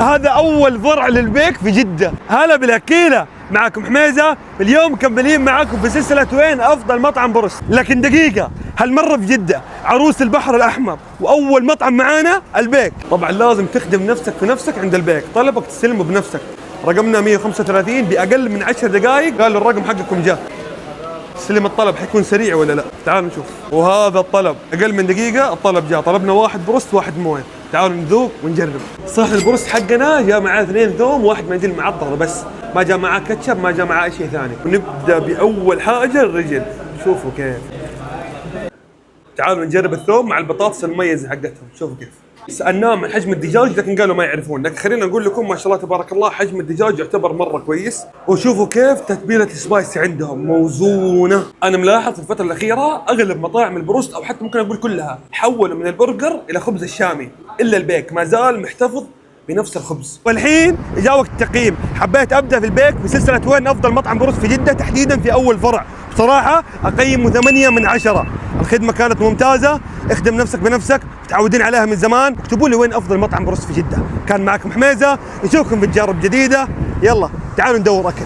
هذا أول فرع للبيك في جدة. هلا بالأكيلة، معكم حميزة. اليوم مكملين معاكم في سلسلة وين أفضل مطعم بروست. لكن دقيقة، هالمرة في جدة، عروس البحر الأحمر، وأول مطعم معانا البيك. طبعا لازم تخدم نفسك في نفسك عند البيك، طلبك تستلمه بنفسك. رقمنا 135، بأقل من 10 دقائق قالوا الرقم حقكم جاء. استلم الطلب، حيكون سريع ولا لا؟ تعالوا نشوف. وهذا الطلب أقل من دقيقة الطلب جاء. طلبنا واحد بروست واحد مويه. تعالوا نذوق ونجرب. صحن البروست حقنا جاء معاه 2 ثوم وواحد منديل معطر بس، ما جاء معاه كاتشب، ما جاء معاه أي شيء ثاني. ونبدأ بأول حاجة الرجل، شوفوا كيف. تعالوا نجرب الثوم مع البطاطس المميزة حقتهم، شوفوا كيف. سألناهم عن حجم الدجاج لكن قالوا ما يعرفون، لكن خلينا نقول لكم ما شاء الله تبارك الله حجم الدجاج يعتبر مرة كويس. وشوفوا كيف تتبيلة السبايسي عندهم موزونة. أنا ملاحظ في الفترة الأخيرة أغلب مطاعم البروست أو حتى ممكن أقول كلها حولوا من البرجر إلى خبز الشامي، إلا البيك ما زال محتفظ بنفس الخبز. والحين جاء وقت التقييم. حبيت أبدأ في البيك بسلسلة وين أفضل مطعم بروست في جدة، تحديدا في أول فرع. بصراحة أقيمه 8 من 10. الخدمة كانت ممتازة. اخدم نفسك بنفسك، متعودين عليها من زمان. اكتبوا لي وين أفضل مطعم بروست في جدة. كان معكم حميزة، نشوفكم في تجارب جديدة. يلا تعالوا ندور أكل.